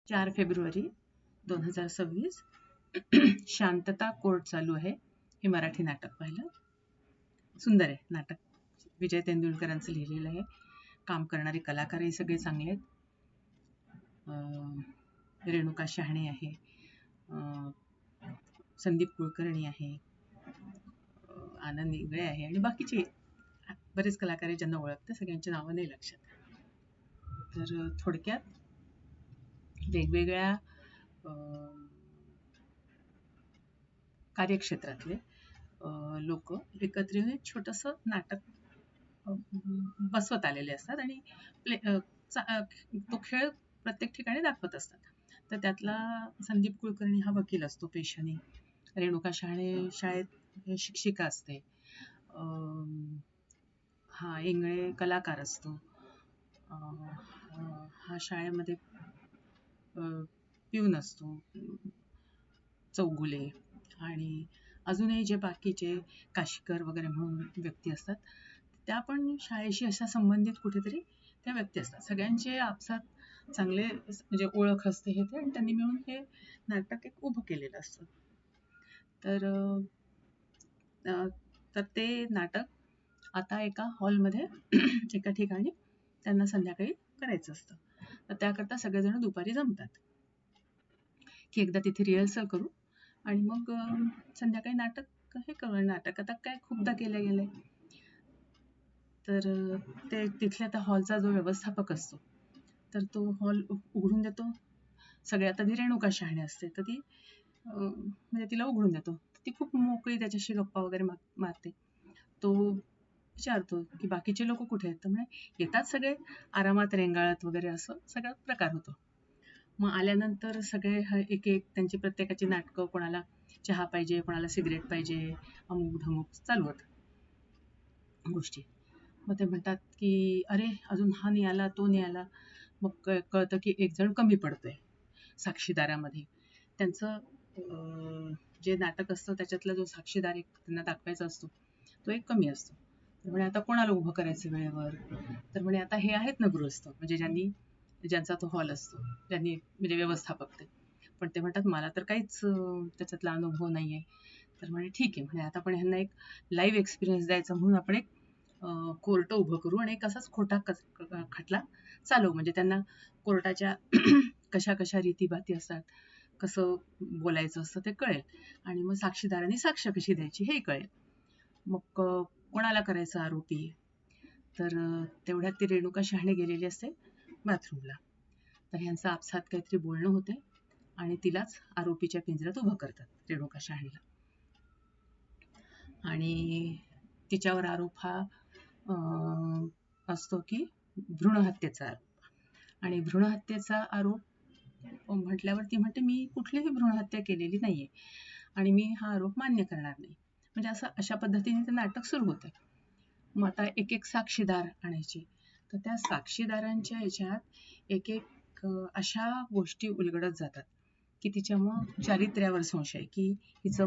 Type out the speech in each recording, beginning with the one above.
4 February 2026 शांतता court चालू आहे हे मराठी नाटक पाहिलं. सुंदर आहे नाटक. विजय तेंडुलकरांचं लिहिलेलं आहे. काम करणारे कलाकारही सगळे चांगले आहेत. रेणुका शहाणे आहे, संदीप कुलकर्णी आहे, आनंद इंगळे आहे आणि बाकीचे बरेच कलाकार आहेत ज्यांना ओळखते. सगळ्यांची नावं नाही लक्षात. तर थोडक्यात वेगवेगळ्या कार्यक्षेत्रातले लोक एकत्र येऊन एक छोटंसं नाटक बसवत आलेले असतात आणि तो खेळ प्रत्येक ठिकाणी दाखवत असतात. तर त्यातला संदीप कुलकर्णी हा वकील असतो पेशाने, रेणुका शहाणे शाळेत शिक्षिका असते, हा इंगळे कलाकार असतो, हा शाळेमध्ये पिऊन असतो, चौगुले आणि अजूनही जे बाकीचे काशीकर वगैरे म्हणून व्यक्ती असतात त्या पण शाळेशी अशा संबंधित कुठेतरी त्या व्यक्ती असतात. सगळ्यांचे आपसात चांगले म्हणजे ओळख असते हे ते, आणि त्यांनी मिळून हे नाटक एक उभं केलेलं असतं. तर ते नाटक आता एका हॉलमध्ये एका ठिकाणी त्यांना संध्याकाळी करायचं असतं. तर त्याकरता सगळेजण दुपारी जमतात की एकदा तिथे रिहर्सल करू आणि मग संध्याकाळी नाटक हे करू. नाटक आता काय खूपदा केलं गेलंय. तर ते तिथल्या त्या हॉलचा जो व्यवस्थापक असतो तर तो हॉल उघडून देतो. सगळ्यात आधी रेणुका शहाणे असते तर ती म्हणजे तिला उघडून देतो. ती खूप मोकळी त्याच्याशी गप्पा वगैरे मारते. तो विचारतो की बाकीचे लोक कुठे आहेत. तर म्हणजे येतात सगळे आरामात रेंगाळत वगैरे असं सगळा प्रकार होतो. मग आल्यानंतर सगळे एक एक त्यांची प्रत्येकाची नाटकं, कोणाला चहा पाहिजे, कोणाला सिगरेट पाहिजे, अमुक ढमुक चालू होतं गोष्टी. मग ते म्हणतात की अरे अजून हा नाही आला, तो नाही आला. मग कळतं की एक जण कमी पडतोय साक्षीदारामध्ये. त्यांचं जे नाटक असतं त्याच्यातला जो साक्षीदार एक त्यांना दाखवायचा असतो तो एक कमी असतो. तर म्हणे आता कोणाला उभं करायचं वेळेवर. तर म्हणे आता हे आहेत ना गृहस्थ, म्हणजे ज्यांचा तो हॉल असतो, ज्यांनी म्हणजे व्यवस्थापक ते. पण ते म्हणतात मला तर काहीच त्याच्यातला अनुभव नाहीये. तर म्हणे ठीक आहे, म्हणे आता आपण ह्यांना एक लाईव्ह एक्सपिरियन्स द्यायचा म्हणून आपण एक कोर्ट उभं करू आणि एक असाच खोटा खटला चालू, म्हणजे त्यांना कोर्टाच्या कशा कशा रीतीभाती असतात, कसं बोलायचं असतं ते कळेल आणि मग साक्षीदारांनी साक्ष कशी द्यायची हे कळेल. मग कोणाला करायचं आरोपी. तर तेवढ्यात ती रेणुका शहाणे गेलेली असते बाथरूमला. तर ह्यांचं आपसात काहीतरी बोलणं होते आणि तिलाच आरोपीच्या पिंजऱ्यात उभं करतात रेणुका शहाणीला. आणि तिच्यावर आरोप हा असतो की भ्रूणहत्येचा आरोप. आणि भ्रूणहत्येचा आरोप म्हटल्यावर ती म्हणते मी कुठलीही भ्रूणहत्या केलेली नाहीये आणि मी हा आरोप मान्य करणार नाही. म्हणजे अशा पद्धतीने ते नाटक सुरू होते. मग आता एक एक साक्षीदार आणायचे. तर त्या साक्षीदारांच्या ह्याच्यात एक एक अशा गोष्टी उलगडत जातात की तिच्यामुळं चारित्र्यावर संशय, की हिचं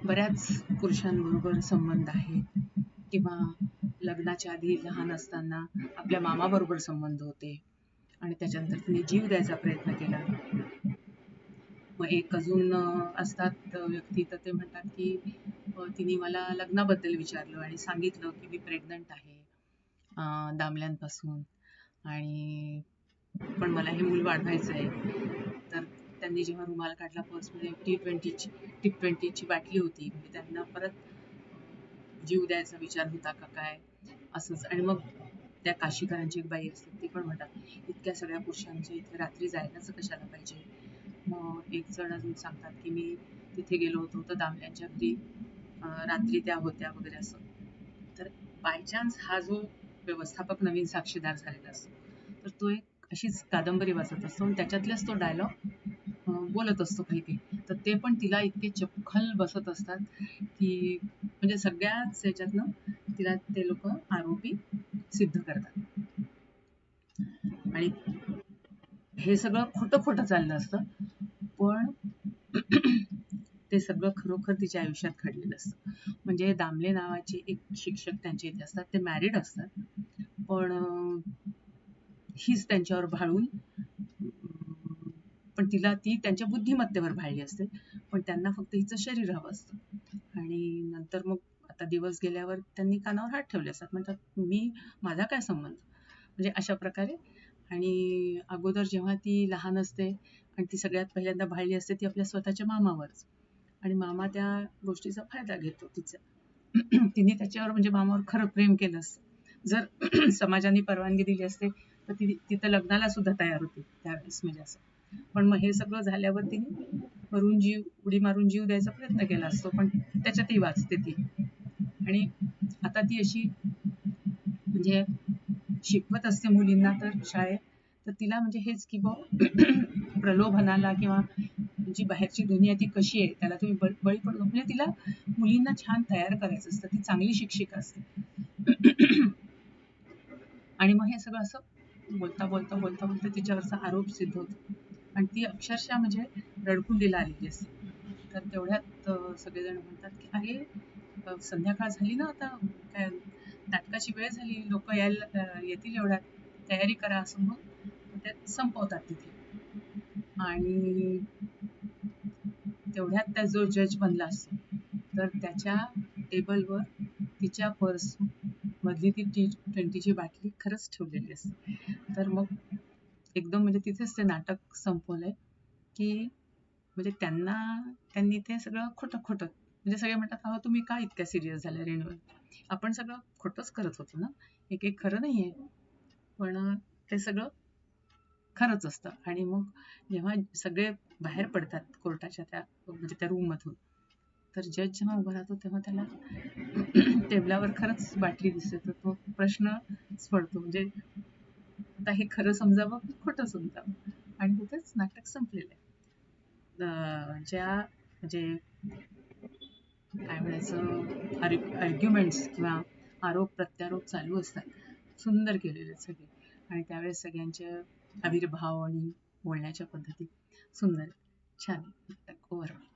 बऱ्याच पुरुषांबरोबर संबंध आहे किंवा लग्नाच्या आधी लहान असताना आपल्या मामाबरोबर संबंध होते आणि त्याच्यानंतर तिने जीव द्यायचा प्रयत्न केला. मग एक अजून असतात व्यक्ती, तर ते म्हणतात की तिने मला लग्नाबद्दल विचारलं आणि सांगितलं की मी प्रेग्नंट आहे दामल्यांपासून आणि पण मला हे मूल वाढवायचं आहे. तर त्यांनी जेव्हा रुमाल काढला पर्समध्ये टी20ची बाटली होती, म्हणजे त्यांना परत जीव द्यायचा विचार होता का काय असंच. आणि मग त्या काशीकरांची एक बाई असते ती पण म्हणतात इतक्या सगळ्या पुरुषांच्या इथे रात्री जायलाच कशाला पाहिजे. मग एक जण अजून सांगतात की मी तिथे गेलो होतो तर दामल्यांच्या घरी रात्री त्या होत्या वगैरे असं. तर बाय चान्स हा जो व्यवस्थापक नवीन साक्षीदार झालेला असतो तर तो एक अशीच कादंबरी वाचत असतो आणि त्याच्यातलेच तो डायलॉग बोलत असतो काही काही. तर ते पण तिला इतके चपखल बसत असतात की म्हणजे सगळ्याच ह्याच्यातनं तिला ते लोक आरोपी सिद्ध करतात. आणि हे सगळं खोटं खोटं चाललं असतं पण ते सगळं खरोखर तिच्या आयुष्यात घडलेलं असतं. म्हणजे दामले नावाचे एक शिक्षक त्यांच्या इथे असतात, ते मॅरिड असतात पण हीच त्यांच्यावर भाळून पण ती त्यांच्या बुद्धिमत्तेवर भाळली असते, पण त्यांना फक्त हिचं शरीर हवं असतं. आणि नंतर मग आता दिवस गेल्यावर त्यांनी कानावर हात ठेवले असतात, म्हणतात माझा काय संबंध, म्हणजे अशा प्रकारे. आणि अगोदर जेव्हा ती लहान असते आणि ती सगळ्यात पहिल्यांदा भाळली असते ती आपल्या स्वतःच्या मामावरच, आणि मामा त्या गोष्टीचा फायदा घेतो तिचा. तिने त्याच्यावर म्हणजे मामावर खरं प्रेम केलं असतं. जर समाजाने परवानगी दिली असते तर ती तिथं लग्नाला सुद्धा तयार होती त्यावेळेस, म्हणजे असं. पण मग हे सगळं झाल्यावर तिने उडी मारून जीव द्यायचा प्रयत्न केला असतो, पण त्याच्यातही वाचते ती. आणि आता ती अशी म्हणजे शिकवत असते मुलींना तर शाळेत, तर तिला म्हणजे हेच की प्रलोभनाला किंवा जी बाहेरची दुनिया ती कशी आहे त्याला तुम्ही बळी पडू, म्हणजे तिला मुलींना छान तयार करायचं असतं. ती चांगली शिक्षिका असते. आणि मग हे सगळं असं बोलता बोलता बोलता बोलता तिच्यावरचा आरोप सिद्ध होतो आणि ती अक्षरशः म्हणजे रडकुंडीला आलेली असते. तर तेवढ्यात सगळेजण म्हणतात की अरे संध्याकाळ झाली ना, आता काय नाटकाची वेळ झाली, लोक येतील एवढ्यात, तयारी करा, असं मग ते संपवतात तिथे. आणि तेवढ्यात त्या जो जज बनला असतो तर त्याच्या टेबलवर तिच्या पर्स मधली ती T20ची बाटली खरंच ठेवलेली असते. तर मग एकदम म्हणजे तिथेच ते नाटक संपवलंय की म्हणजे त्यांनी ते सगळं खोटं खोटं, म्हणजे सगळे म्हणतात अहो तुम्ही का इतक्या सिरियस झाल्या रेणू, आपण सगळं खोटंच करत होतो ना, एक एक खरं नाहीये, पण ते सगळं खरंच असतं. आणि मग जेव्हा सगळे बाहेर पडतात कोर्टाच्या त्या म्हणजे त्या रूम मधून, तर जज जेव्हा उभा राहतो तेव्हा त्याला टेबलावर खरंच बाटली दिसते, तर तो प्रश्नच पडतो म्हणजे आता हे खरं समजावं की खोटं समजावं. आणि तिथेच नाटक संपलेलं आहे. ज्या म्हणजे काय म्हणायचं आर्ग्युमेंट्स किंवा आरोप प्रत्यारोप चालू असतात, सुंदर केलेले सगळे. आणि त्यावेळेस सगळ्यांचे आविर्भाव आणि बोलण्याच्या पद्धती सुंदर, छान नाटक ओव्हरऑल.